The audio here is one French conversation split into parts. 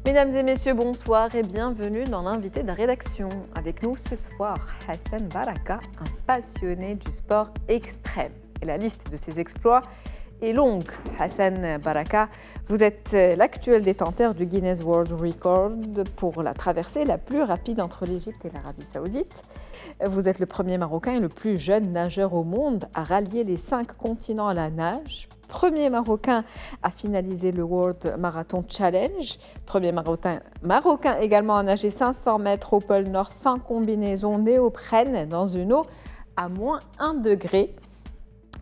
Mesdames et messieurs, bonsoir et bienvenue dans l'invité de la rédaction. Avec nous ce soir, Hassan Baraka, un passionné du sport extrême. Et la liste de ses exploits est longue. Hassan Baraka, vous êtes l'actuel détenteur du Guinness World Record pour la traversée la plus rapide entre l'Égypte et l'Arabie Saoudite. Vous êtes le premier Marocain et le plus jeune nageur au monde à rallier les 5 continents à la nage. Premier Marocain à finaliser le World Marathon Challenge. Premier Marocain également à nager 500 mètres au pôle Nord sans combinaison néoprène dans une eau à moins 1 degré.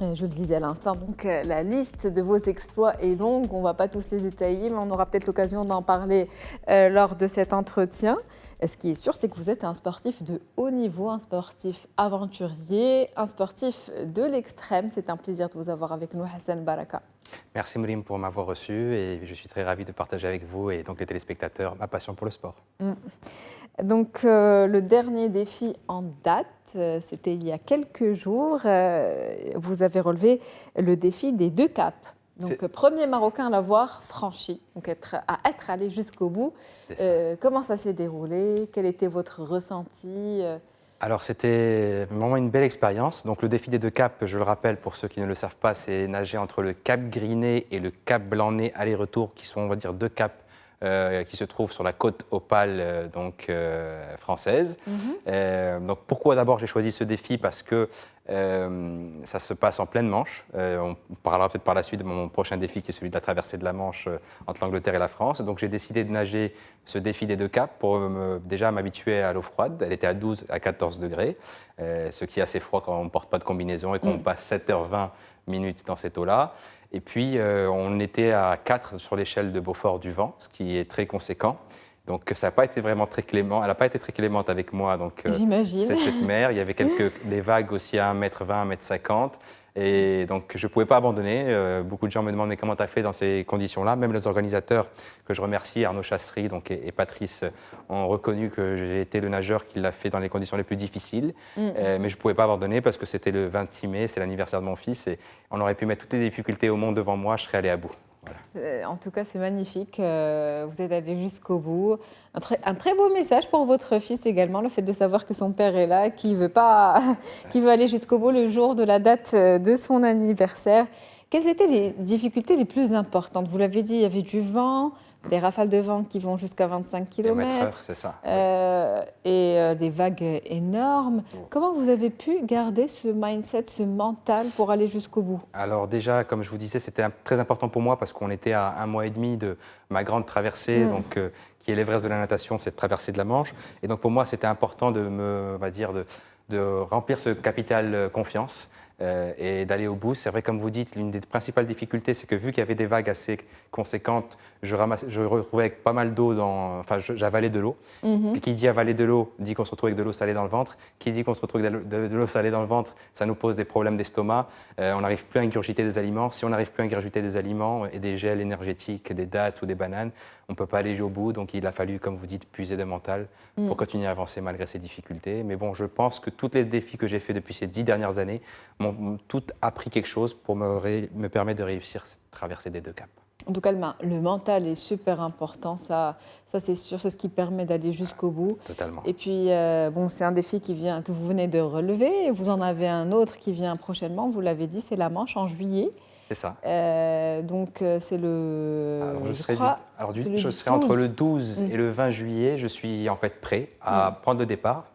Je le disais à l'instant, donc la liste de vos exploits est longue, on ne va pas tous les détailler, mais on aura peut-être l'occasion d'en parler lors de cet entretien. Ce qui est sûr, c'est que vous êtes un sportif de haut niveau, un sportif aventurier, un sportif de l'extrême. C'est un plaisir de vous avoir avec nous, Hassan Baraka. Merci Moulim pour m'avoir reçu et je suis très ravi de partager avec vous et donc les téléspectateurs ma passion pour le sport. Donc le dernier défi en date, c'était il y a quelques jours, vous avez relevé le défi des 2 caps. Donc premier Marocain à l'avoir franchi, donc à être allé jusqu'au bout. Comment ça s'est déroulé? Quel était votre ressenti? Alors c'était vraiment une belle expérience. Donc le défi des 2 caps, je le rappelle pour ceux qui ne le savent pas, c'est nager entre le cap Griné et le cap Blanc-Nez aller-retour, qui sont on va dire 2 caps qui se trouvent sur la côte opale française. Donc pourquoi d'abord j'ai choisi ce défi? Parce que ça se passe en pleine Manche. On parlera peut-être par la suite de mon prochain défi qui est celui de la traversée de la Manche entre l'Angleterre et la France. Donc j'ai décidé de nager ce défi des 2 caps pour déjà m'habituer à l'eau froide. Elle était à 12 à 14 degrés, ce qui est assez froid quand on ne porte pas de combinaison et qu'on passe 7h20 minutes dans cette eau-là. Et puis, on était à 4 sur l'échelle de Beaufort du vent, ce qui est très conséquent. Donc, ça n'a pas été vraiment très clément. Elle n'a pas été très clémente avec moi. J'imagine. Cette mer, il y avait des vagues aussi à 1,20 m, 1,50 m. Et donc, je ne pouvais pas abandonner. Beaucoup de gens me demandent mais comment tu as fait dans ces conditions-là. Même les organisateurs, que je remercie, Arnaud Chassery et Patrice, ont reconnu que j'ai été le nageur qui l'a fait dans les conditions les plus difficiles. Mais je ne pouvais pas abandonner parce que c'était le 26 mai, c'est l'anniversaire de mon fils. Et on aurait pu mettre toutes les difficultés au monde devant moi, je serais allé à bout. Voilà. En tout cas, c'est magnifique. Vous êtes allé jusqu'au bout. Un très beau message pour votre fils également, le fait de savoir que son père est là, qu'il veut aller jusqu'au bout le jour de la date de son anniversaire. Quelles étaient les difficultés les plus importantes? Vous l'avez dit, il y avait du vent, des rafales de vent qui vont jusqu'à 25 km, c'est ça. et des vagues énormes. Comment vous avez pu garder ce mindset, ce mental pour aller jusqu'au bout? Alors déjà, comme je vous disais, c'était très important pour moi parce qu'on était à 1 mois et demi de ma grande traversée, qui est l'Everest de la natation, cette traversée de la Manche. Et donc pour moi, c'était important de remplir ce capital confiance. Et d'aller au bout. C'est vrai, comme vous dites, l'une des principales difficultés, c'est que vu qu'il y avait des vagues assez conséquentes, je retrouvais avec pas mal d'eau, j'avalais de l'eau. Et qui dit avaler de l'eau, dit qu'on se retrouve avec de l'eau salée dans le ventre. Qui dit qu'on se retrouve avec de l'eau salée dans le ventre, ça nous pose des problèmes d'estomac. On n'arrive plus à ingurgiter des aliments. Si on n'arrive plus à ingurgiter des aliments et des gels énergétiques, des dattes ou des bananes, on ne peut pas aller au bout. Donc il a fallu, comme vous dites, puiser de mental pour continuer à avancer malgré ces difficultés. Mais bon, je pense que tous les défis que j'ai faits depuis ces 10 dernières années m'ont tout appris quelque chose pour me permettre de réussir cette traversée des 2 caps. En tout cas, le mental est super important, ça c'est sûr, c'est ce qui permet d'aller jusqu'au bout. Totalement. Et puis, c'est un défi que vous venez de relever, et vous en avez un autre qui vient prochainement, vous l'avez dit, c'est la Manche en juillet. C'est ça. C'est le... Je serai entre le 12 et le 20 juillet, je suis en fait prêt à prendre le départ.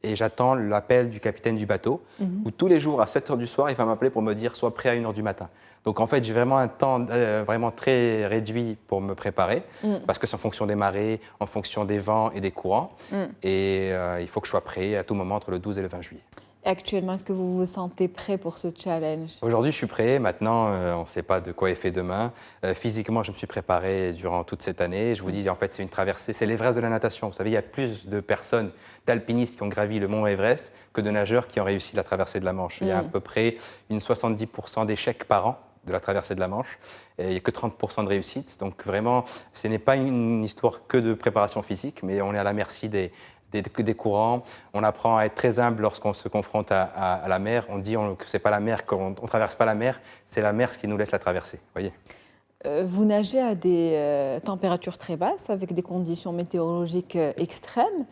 Et j'attends l'appel du capitaine du bateau, où tous les jours à 7h du soir, il va m'appeler pour me dire « sois prêt à 1h du matin ». Donc en fait, j'ai vraiment un temps vraiment très réduit pour me préparer, parce que c'est en fonction des marées, en fonction des vents et des courants. Et il faut que je sois prêt à tout moment entre le 12 et le 20 juillet. Et actuellement, est-ce que vous vous sentez prêt pour ce challenge? Aujourd'hui, je suis prêt. Maintenant, on ne sait pas de quoi est fait demain. Physiquement, je me suis préparé durant toute cette année. Je vous dis, en fait, c'est une traversée. C'est l'Everest de la natation. Vous savez, il y a plus de personnes, d'alpinistes qui ont gravi le mont Everest que de nageurs qui ont réussi la traversée de la Manche. Il y a à peu près 70% d'échecs par an de la traversée de la Manche. Et il n'y a que 30% de réussite. Donc vraiment, ce n'est pas une histoire que de préparation physique, mais on est à la merci des courants. On apprend à être très humble lorsqu'on se confronte à la mer. On dit que c'est pas la mer, qu'on ne traverse pas la mer, c'est la mer qui nous laisse la traverser. Voyez. Vous nagez à des températures très basses, avec des conditions météorologiques extrêmes.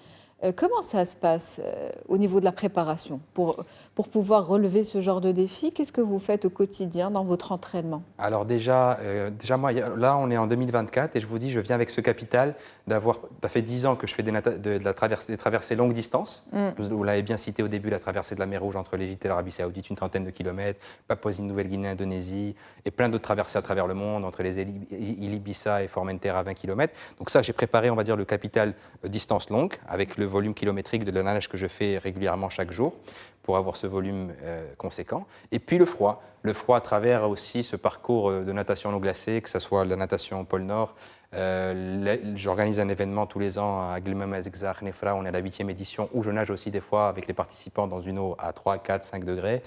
Comment ça se passe au niveau de la préparation pour pouvoir relever ce genre de défi? Qu'est-ce que vous faites au quotidien dans votre entraînement? Alors déjà, moi, là, on est en 2024 et je vous dis, je viens avec ce capital ça fait 10 ans que je fais des traversées longue distance. Vous l'avez bien cité au début, la traversée de la mer Rouge entre l'Égypte et l'Arabie Saoudite, une trentaine de kilomètres, Papouasie-Nouvelle-Guinée, Indonésie, et plein d'autres traversées à travers le monde, entre les îles Ibiza et Formentera à 20 kilomètres. Donc ça, j'ai préparé, on va dire, le capital distance longue, avec le volume kilométrique de la nage que je fais régulièrement chaque jour, pour avoir ce volume conséquent. Et puis le froid à travers aussi ce parcours de natation non glacée, que ce soit la natation au pôle Nord. J'organise un événement tous les ans à Gilmamezgzar Nefra, on est à la 8e édition, où je nage aussi des fois avec les participants dans une eau à 3, 4, 5 degrés.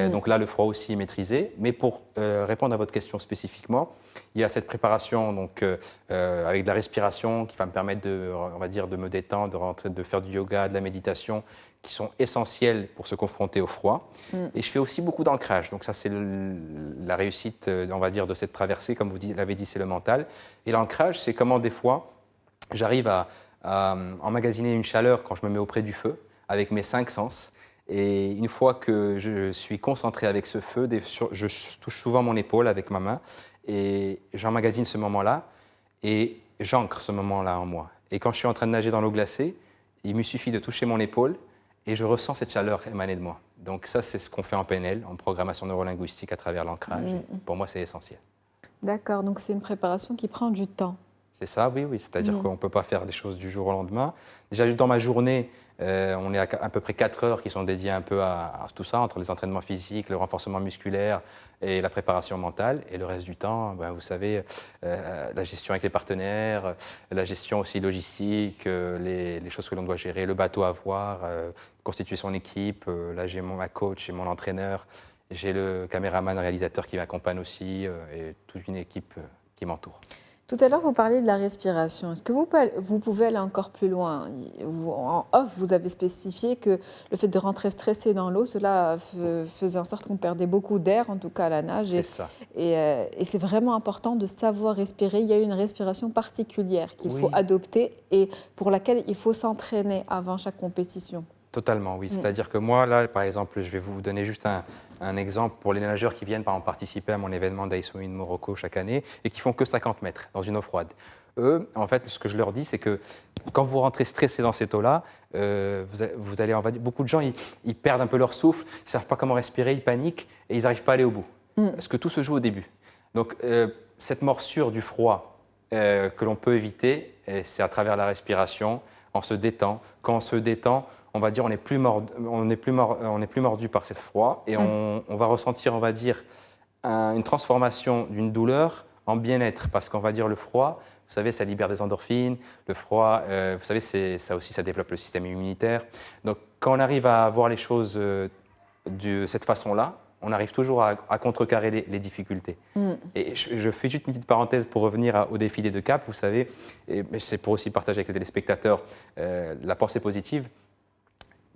Donc là, le froid aussi est maîtrisé. Mais pour répondre à votre question spécifiquement, il y a cette préparation donc, avec de la respiration qui va me permettre on va dire, de me détendre, de faire du yoga, de la méditation, qui sont essentiels pour se confronter au froid. Et je fais aussi beaucoup d'ancrage. Donc ça, c'est la réussite, on va dire, de cette traversée. Comme vous l'avez dit, c'est le mental. Et l'ancrage, c'est comment des fois, j'arrive à emmagasiner une chaleur quand je me mets auprès du feu, avec mes 5 sens. Et une fois que je suis concentré avec ce feu, je touche souvent mon épaule avec ma main et j'emmagasine ce moment-là et j'ancre ce moment-là en moi. Et quand je suis en train de nager dans l'eau glacée, il me suffit de toucher mon épaule et je ressens cette chaleur émaner de moi. Donc ça, c'est ce qu'on fait en PNL, en programmation neurolinguistique à travers l'ancrage. Pour moi, c'est essentiel. D'accord, donc c'est une préparation qui prend du temps. C'est ça, oui. C'est-à-dire qu'on ne peut pas faire des choses du jour au lendemain. Déjà, dans ma journée, on est à peu près 4 heures qui sont dédiées un peu à tout ça, entre les entraînements physiques, le renforcement musculaire et la préparation mentale. Et le reste du temps, vous savez, la gestion avec les partenaires, la gestion aussi logistique, les choses que l'on doit gérer, le bateau à voir, constituer son équipe. Là, j'ai ma coach et mon entraîneur. J'ai le caméraman réalisateur qui m'accompagne aussi et toute une équipe qui m'entoure. Tout à l'heure, vous parliez de la respiration. Est-ce que vous pouvez aller encore plus loin? En off, vous avez spécifié que le fait de rentrer stressé dans l'eau, cela faisait en sorte qu'on perdait beaucoup d'air, en tout cas à la nage. C'est ça. Et c'est vraiment important de savoir respirer. Il y a une respiration particulière qu'il faut adopter et pour laquelle il faut s'entraîner avant chaque compétition. Totalement, oui. C'est-à-dire que moi, là, par exemple, je vais vous donner juste un exemple pour les nageurs qui viennent, par exemple, participer à mon événement d'Aïssoumine Morocco chaque année et qui font que 50 mètres dans une eau froide. Eux, en fait, ce que je leur dis, c'est que quand vous rentrez stressé dans cette eau-là, vous allez, on va dire, beaucoup de gens, ils perdent un peu leur souffle, ils ne savent pas comment respirer, ils paniquent et ils n'arrivent pas à aller au bout. Parce que tout se joue au début. Donc, cette morsure du froid que l'on peut éviter, c'est à travers la respiration, en se détend. Quand on se détend, on va dire on n'est plus mordu par ce froid et on va ressentir, on va dire, une transformation d'une douleur en bien-être parce qu'on va dire le froid, vous savez, ça libère des endorphines, le froid, vous savez, ça aussi, ça développe le système immunitaire. Donc quand on arrive à voir les choses de cette façon-là, on arrive toujours à contrecarrer les difficultés. Et je fais juste une petite parenthèse pour revenir au défilé de Cap, vous savez, et c'est pour aussi partager avec les téléspectateurs la pensée positive.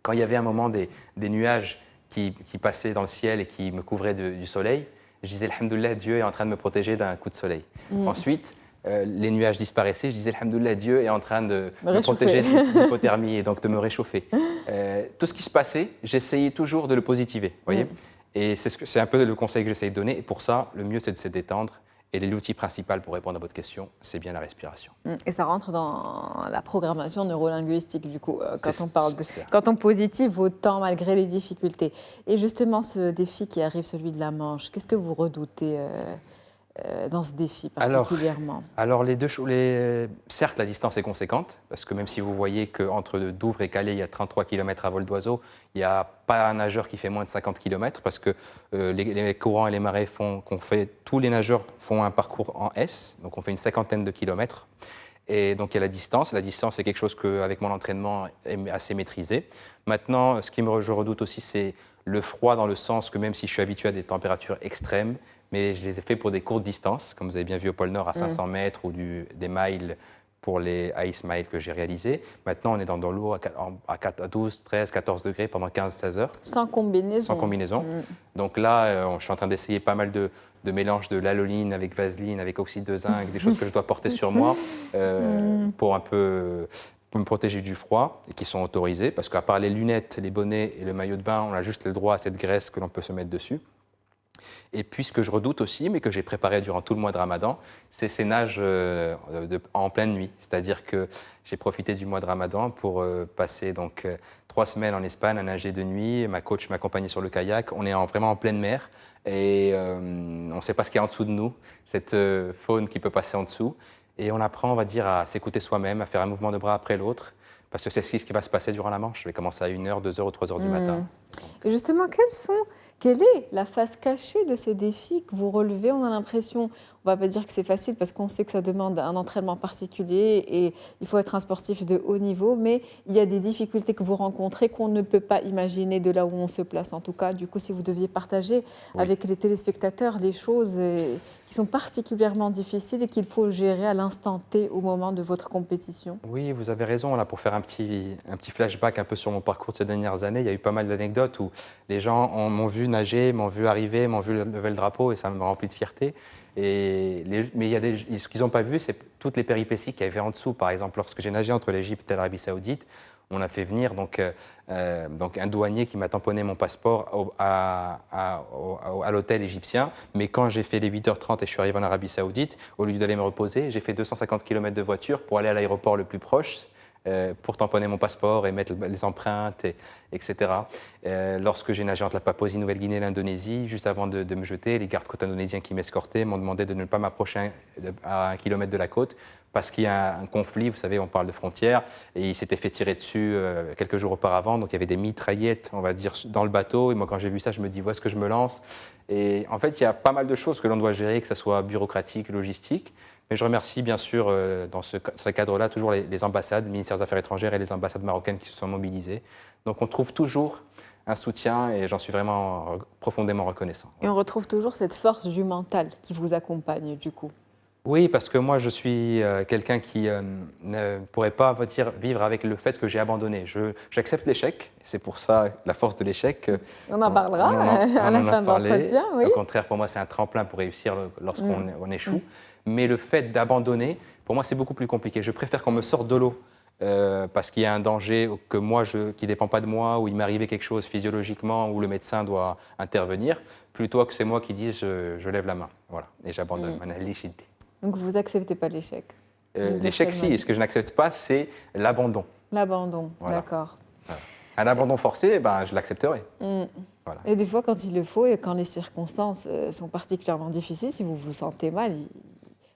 Quand il y avait un moment des nuages qui passaient dans le ciel et qui me couvraient du soleil, je disais, Alhamdoulilah, Dieu est en train de me protéger d'un coup de soleil. Ensuite, les nuages disparaissaient, je disais, Alhamdoulilah, Dieu est en train de me protéger de l'hypothermie et donc de me réchauffer. Tout ce qui se passait, j'essayais toujours de le positiver, voyez. Et c'est un peu le conseil que j'essaye de donner. Et pour ça, le mieux, c'est de se détendre. Et l'outil principal pour répondre à votre question, c'est bien la respiration. Et ça rentre dans la programmation neurolinguistique, du coup, quand on positive autant malgré les difficultés. Et justement, ce défi qui arrive, celui de la Manche, qu'est-ce que vous redoutez dans ce défi particulièrement? Alors certes, la distance est conséquente, parce que même si vous voyez qu'entre Douvres et Calais, il y a 33 km à vol d'oiseau, il n'y a pas un nageur qui fait moins de 50 km, parce que les courants et les marées tous les nageurs font un parcours en S, donc on fait une 50aine de kilomètres. Et donc il y a la distance. La distance, c'est quelque chose qu'avec mon entraînement est assez maîtrisé. Maintenant, ce je redoute aussi, c'est le froid, dans le sens que même si je suis habitué à des températures extrêmes, mais je les ai fait pour des courtes distances, comme vous avez bien vu au pôle Nord à 500 mètres ou des miles pour les Ice Miles que j'ai réalisés. Maintenant, on est dans l'eau à 12, 13, 14 degrés pendant 15-16 heures. Sans combinaison. Sans combinaison. Donc là, je suis en train d'essayer pas mal de mélanges de laloline avec vaseline, avec oxyde de zinc, des choses que je dois porter sur moi pour un peu pour me protéger du froid et qui sont autorisées. Parce qu'à part les lunettes, les bonnets et le maillot de bain, on a juste le droit à cette graisse que l'on peut se mettre dessus. Et puis, ce que je redoute aussi, mais que j'ai préparé durant tout le mois de Ramadan, c'est ces nages en pleine nuit. C'est-à-dire que j'ai profité du mois de Ramadan pour passer donc 3 semaines en Espagne à nager de nuit. Ma coach m'accompagnait sur le kayak. On est vraiment en pleine mer et on ne sait pas ce qu'il y a en dessous de nous, cette faune qui peut passer en dessous. Et on apprend, on va dire, à s'écouter soi-même, à faire un mouvement de bras après l'autre. Parce que c'est ce qui va se passer durant la manche. Je vais commencer à 1h, 2h ou 3h du matin. Et justement, quelle est la face cachée de ces défis que vous relevez? On a l'impression, on ne va pas dire que c'est facile parce qu'on sait que ça demande un entraînement particulier et il faut être un sportif de haut niveau, mais il y a des difficultés que vous rencontrez qu'on ne peut pas imaginer de là où on se place. En tout cas, du coup, si vous deviez partager avec les téléspectateurs les choses qui sont particulièrement difficiles et qu'il faut gérer à l'instant T au moment de votre compétition. Oui, vous avez raison. Là, pour faire un petit flashback un peu sur mon parcours de ces dernières années, il y a eu pas mal d'anecdotes où les gens m'ont vu nager, m'ont vu arriver, m'ont vu lever le drapeau et ça me remplit de fierté. Mais ce qu'ils n'ont pas vu, c'est toutes les péripéties qu'il y avait en dessous. Par exemple, lorsque j'ai nagé entre l'Égypte et l'Arabie Saoudite, on a fait venir donc un douanier qui m'a tamponné mon passeport à l'hôtel égyptien. Mais quand j'ai fait les 8h30 et je suis arrivé en Arabie Saoudite, au lieu d'aller me reposer, j'ai fait 250 km de voiture pour aller à l'aéroport le plus proche, pour tamponner mon passeport et mettre les empreintes, etc. Lorsque j'ai nagé entre la Papouasie-Nouvelle-Guinée et l'Indonésie, juste avant de me jeter, les gardes-côtes indonésiens qui m'escortaient m'ont demandé de ne pas m'approcher à 1 kilomètre de la côte parce qu'il y a un conflit, vous savez, on parle de frontières, et il s'était fait tirer dessus quelques jours auparavant, donc il y avait des mitraillettes, on va dire, dans le bateau, et moi quand j'ai vu ça, je me dis, où est-ce que je me lance? Et en fait, il y a pas mal de choses que l'on doit gérer, que ce soit bureaucratique, logistique, mais je remercie bien sûr dans ce cadre-là toujours les ambassades, le ministère des Affaires étrangères et les ambassades marocaines qui se sont mobilisées. Donc on trouve toujours un soutien et j'en suis vraiment profondément reconnaissant. Et on retrouve toujours cette force du mental qui vous accompagne du coup. Oui, parce que moi je suis quelqu'un qui ne pourrait pas vivre avec le fait que j'ai abandonné. J'accepte l'échec, c'est pour ça la force de l'échec. On en parlera à la fin de l'entretien. Oui. Au contraire, pour moi c'est un tremplin pour réussir lorsqu'on échoue. Mais le fait d'abandonner, pour moi, c'est beaucoup plus compliqué. Je préfère qu'on me sorte de l'eau parce qu'il y a un danger qui ne dépend pas de moi, ou il m'est arrivé quelque chose physiologiquement, où le médecin doit intervenir, plutôt que c'est moi qui dise je lève la main. Voilà, et j'abandonne. Donc vous n'acceptez pas l'échec? L'échec, si. Ce que je n'accepte pas, c'est l'abandon. L'abandon, voilà. D'accord. Voilà. Un abandon forcé, je l'accepterai. Voilà. Et des fois, quand il le faut et quand les circonstances sont particulièrement difficiles, si vous vous sentez mal,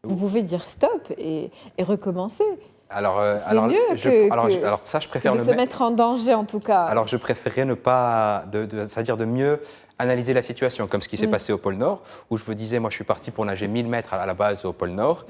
vous pouvez dire stop et recommencer. C'est mieux alors ça, je préfère de se mettre en danger en tout cas. Alors je préférerais ne pas, c'est-à-dire de mieux analyser la situation, comme ce qui s'est passé au pôle Nord, où je vous disais, moi je suis parti pour nager 1000 mètres à la base au pôle Nord,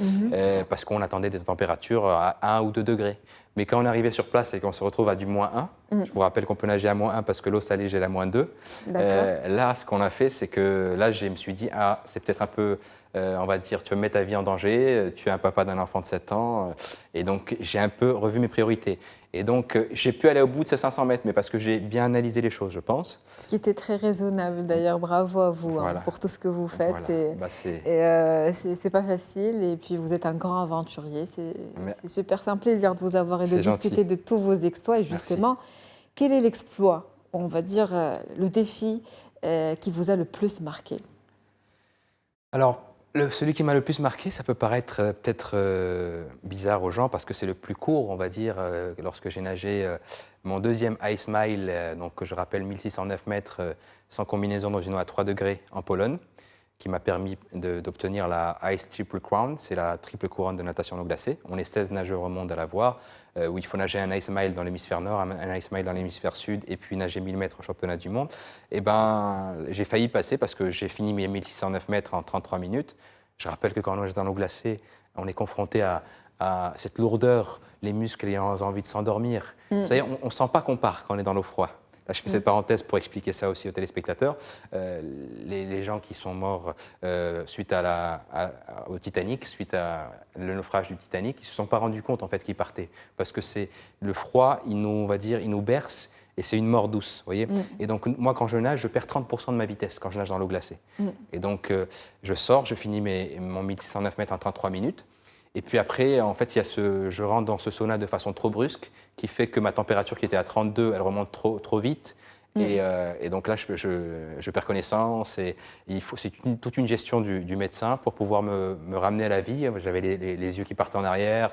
parce qu'on attendait des températures à 1 ou 2 degrés. Mais quand on arrivait sur place et qu'on se retrouve à du -1, je vous rappelle qu'on peut nager à -1 parce que l'eau salée gèle à -2. Là, ce qu'on a fait, c'est que là, je me suis dit, c'est peut-être un peu, on va dire, tu vas mettre ta vie en danger, tu es un papa d'un enfant de 7 ans. Et donc, j'ai un peu revu mes priorités. Et donc, j'ai pu aller au bout de ces 500 mètres, mais parce que j'ai bien analysé les choses, je pense. Ce qui était très raisonnable, d'ailleurs. Bravo à vous pour tout ce que vous faites. Voilà. C'est pas facile. Et puis, vous êtes un grand aventurier. C'est super. C'est un plaisir de vous avoir et de discuter de tous vos exploits. Et justement, quel est l'exploit, on va dire, le défi qui vous a le plus marqué? Alors, celui qui m'a le plus marqué, ça peut paraître peut-être bizarre aux gens parce que c'est le plus court, on va dire, lorsque j'ai nagé mon deuxième Ice Mile, donc que je rappelle 1609 mètres sans combinaison dans une eau à 3 degrés en Pologne, qui m'a permis d'obtenir la Ice Triple Crown, c'est la triple couronne de natation en eau glacée. On est 16 nageurs au monde à l'avoir, où il faut nager un Ice Mile dans l'hémisphère nord, un Ice Mile dans l'hémisphère sud, et puis nager 1000 mètres au championnat du monde. Et j'ai failli passer parce que j'ai fini mes 1609 mètres en 33 minutes. Je rappelle que quand on nage dans l'eau glacée, on est confronté à cette lourdeur, les muscles ayant envie de s'endormir. Vous savez, on ne sent pas qu'on part quand on est dans l'eau froide. Là, je fais cette parenthèse pour expliquer ça aussi aux téléspectateurs. Les gens qui sont morts suite au Titanic, suite à le naufrage du Titanic, ils ne se sont pas rendus compte en fait qu'ils partaient. Parce que c'est le froid, il nous berce et c'est une mort douce. Voyez. Et donc, moi, quand je nage, je perds 30% de ma vitesse quand je nage dans l'eau glacée. Et donc, je sors, je finis mon 1609 mètres en 33 minutes. Et puis après, en fait, je rentre dans ce sauna de façon trop brusque qui fait que ma température qui était à 32, elle remonte trop vite. Et donc là, je perds connaissance et c'est toute une gestion du médecin pour pouvoir me ramener à la vie. J'avais les yeux qui partaient en arrière.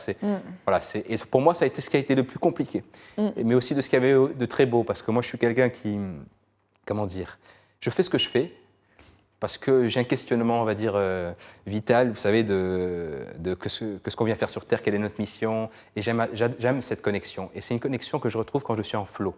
Voilà, et pour moi, ça a été ce qui a été le plus compliqué. Mais aussi de ce qu'il y avait de très beau, parce que moi, je suis quelqu'un qui, comment dire, je fais ce que je fais. Parce que j'ai un questionnement, on va dire, vital, vous savez, que ce qu'on vient faire sur Terre, quelle est notre mission. Et j'aime cette connexion. Et c'est une connexion que je retrouve quand je suis en flow.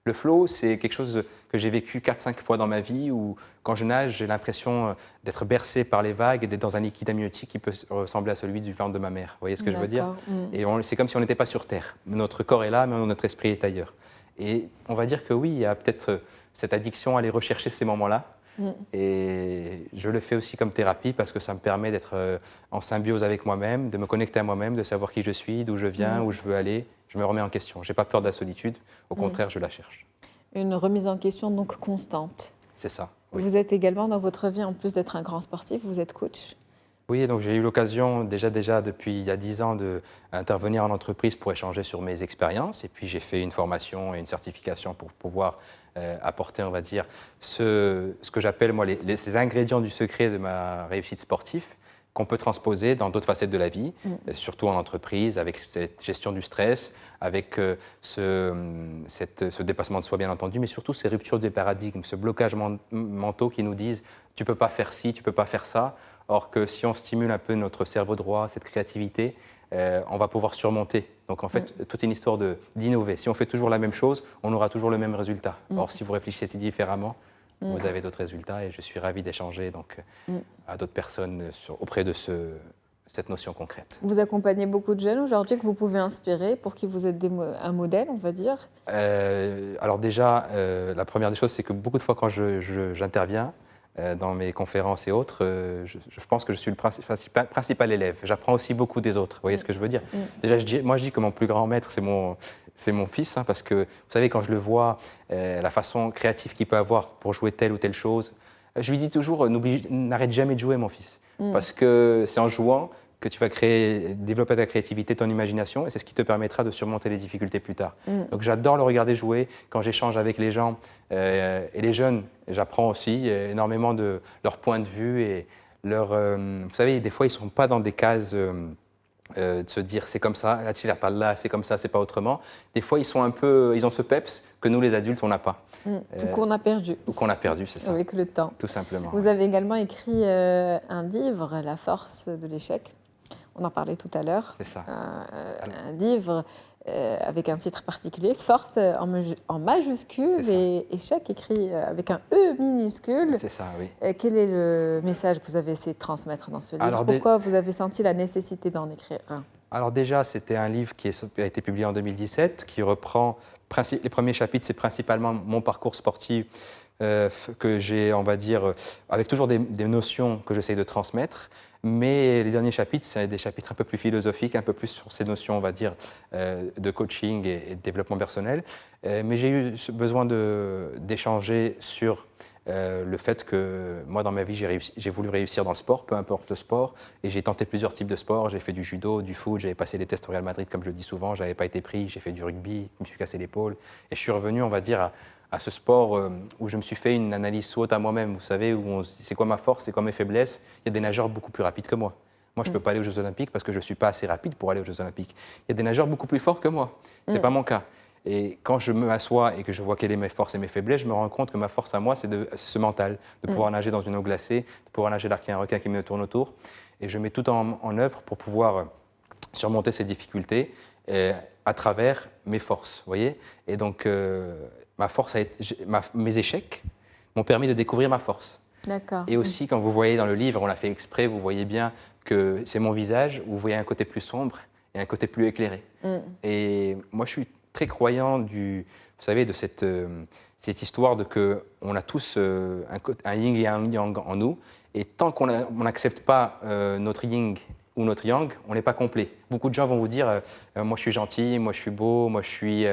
Le flow, c'est quelque chose que j'ai vécu 4-5 fois dans ma vie, où quand je nage, j'ai l'impression d'être bercé par les vagues et d'être dans un liquide amniotique qui peut ressembler à celui du ventre de ma mère. Vous voyez ce que je veux dire? Et c'est comme si on n'était pas sur Terre. Notre corps est là, mais notre esprit est ailleurs. Et on va dire que oui, il y a peut-être cette addiction à aller rechercher ces moments-là. Et je le fais aussi comme thérapie parce que ça me permet d'être en symbiose avec moi-même, de me connecter à moi-même, de savoir qui je suis, d'où je viens, où je veux aller. Je me remets en question. Je n'ai pas peur de la solitude. Au contraire, je la cherche. Une remise en question donc constante. C'est ça. Oui. Vous êtes également dans votre vie, en plus d'être un grand sportif, vous êtes coach. Oui, donc j'ai eu l'occasion déjà depuis il y a 10 ans d'intervenir en entreprise pour échanger sur mes expériences. Et puis j'ai fait une formation et une certification pour pouvoir apporter, on va dire, ce que j'appelle moi ces ingrédients du secret de ma réussite sportive qu'on peut transposer dans d'autres facettes de la vie, surtout en entreprise, avec cette gestion du stress, avec ce dépassement de soi bien entendu, mais surtout ces ruptures de paradigmes, ce blocage mentaux qui nous disent « tu ne peux pas faire ci, tu ne peux pas faire ça ». Or que si on stimule un peu notre cerveau droit, cette créativité, on va pouvoir surmonter. Donc en fait, toute une histoire d'innover. Si on fait toujours la même chose, on aura toujours le même résultat. Or si vous réfléchissez différemment, vous avez d'autres résultats et je suis ravi d'échanger à d'autres personnes auprès de cette notion concrète. Vous accompagnez beaucoup de jeunes aujourd'hui que vous pouvez inspirer, pour qui vous êtes un modèle, on va dire. Alors déjà, la première des choses, c'est que beaucoup de fois quand j'interviens, dans mes conférences et autres, je pense que je suis le principal élève. J'apprends aussi beaucoup des autres, vous voyez ce que je veux dire. Déjà, moi je dis que mon plus grand maître, c'est mon fils, hein, parce que vous savez, quand je le vois, la façon créative qu'il peut avoir pour jouer telle ou telle chose, je lui dis toujours, n'arrête jamais de jouer, mon fils, parce que c'est en jouant que tu vas développer ta créativité, ton imagination, et c'est ce qui te permettra de surmonter les difficultés plus tard. Donc j'adore le regarder jouer. Quand j'échange avec les gens et les jeunes, j'apprends aussi énormément de leur point de vue et vous savez, des fois, ils ne sont pas dans des cases de se dire c'est comme ça, c'est comme ça, c'est pas autrement. Des fois, ils ont ce peps que nous, les adultes, on n'a pas. Ou qu'on a perdu. Ou qu'on a perdu, c'est ça. Avec le temps. Tout simplement. Vous avez également écrit un livre, La force de l'échec. On en parlait tout à l'heure. C'est ça. Un livre avec un titre particulier, Force en majuscule et échec écrit avec un E minuscule. C'est ça, oui. Quel est le message que vous avez essayé de transmettre dans ce livre? Pourquoi vous avez senti la nécessité d'en écrire un? Alors déjà, c'était un livre qui a été publié en 2017, qui reprend, les premiers chapitres, c'est principalement mon parcours sportif que j'ai, on va dire, avec toujours des notions que j'essaie de transmettre. Mais les derniers chapitres, c'est des chapitres un peu plus philosophiques, un peu plus sur ces notions, on va dire, de coaching et de développement personnel. Mais j'ai eu besoin d'échanger sur le fait que moi, dans ma vie, j'ai voulu réussir dans le sport, peu importe le sport. Et j'ai tenté plusieurs types de sports. J'ai fait du judo, du foot, j'avais passé les tests au Real Madrid, comme je le dis souvent. Je n'avais pas été pris, j'ai fait du rugby, je me suis cassé l'épaule. Et je suis revenu, on va dire, à ce sport où je me suis fait une analyse SWOT à moi-même, vous savez, où on se dit c'est quoi ma force, c'est quoi mes faiblesses. Il y a des nageurs beaucoup plus rapides que moi. Moi, je ne peux pas aller aux Jeux Olympiques parce que je ne suis pas assez rapide pour aller aux Jeux Olympiques. Il y a des nageurs beaucoup plus forts que moi. Ce n'est pas mon cas. Et quand je m'assois et que je vois quelles sont mes forces et mes faiblesses, je me rends compte que ma force à moi, c'est ce mental, de pouvoir nager dans une eau glacée, de pouvoir nager là qu'il y a un requin qui me tourne autour. Et je mets tout en œuvre pour pouvoir surmonter ces difficultés à travers mes forces, vous voyez. Et donc, mes échecs m'ont permis de découvrir ma force. D'accord. Et aussi, quand vous voyez dans le livre, on l'a fait exprès, vous voyez bien que c'est mon visage, où vous voyez un côté plus sombre et un côté plus éclairé. Et moi, je suis très croyant vous savez, de cette cette histoire de qu'on a tous un yin et un yang en nous, et tant qu'on n'accepte pas notre yin ou notre yang, on n'est pas complet. Beaucoup de gens vont vous dire moi je suis gentil, moi je suis beau, moi je suis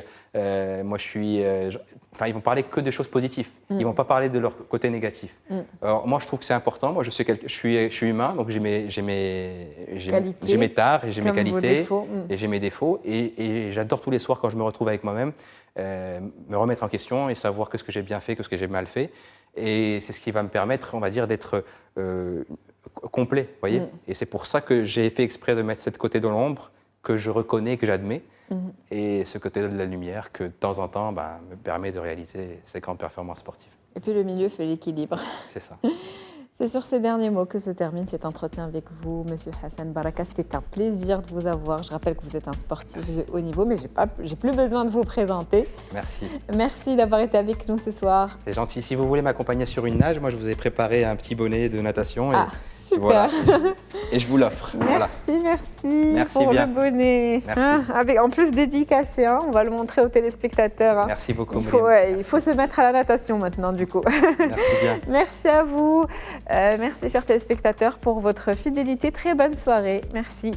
enfin, ils vont parler que de choses positives. Ils vont pas parler de leur côté négatif. Alors moi je trouve que c'est important. Moi je suis humain, donc j'ai mes tares et j'ai mes qualités et j'ai mes défauts. Et j'adore tous les soirs quand je me retrouve avec moi-même me remettre en question et savoir ce que j'ai bien fait, ce que j'ai mal fait. Et c'est ce qui va me permettre, on va dire, d'être complet, vous voyez. Et c'est pour ça que j'ai fait exprès de mettre cette côté de l'ombre que je reconnais, que j'admets, et ce côté de la lumière que de temps en temps me permet de réaliser ces grandes performances sportives. Et puis le milieu fait l'équilibre. C'est ça. C'est sur ces derniers mots que se termine cet entretien avec vous, Monsieur Hassan Baraka. C'était un plaisir de vous avoir. Je rappelle que vous êtes un sportif de haut niveau, mais j'ai plus besoin de vous présenter. Merci. Merci d'avoir été avec nous ce soir. C'est gentil. Si vous voulez m'accompagner sur une nage, moi je vous ai préparé un petit bonnet de natation. Super. Voilà. Et je vous l'offre. Merci pour le bonnet. Merci. En plus dédicacé, on va le montrer aux téléspectateurs. Merci beaucoup. Il faut se mettre à la natation maintenant du coup. Merci bien. Merci à vous. Merci chers téléspectateurs pour votre fidélité. Très bonne soirée. Merci.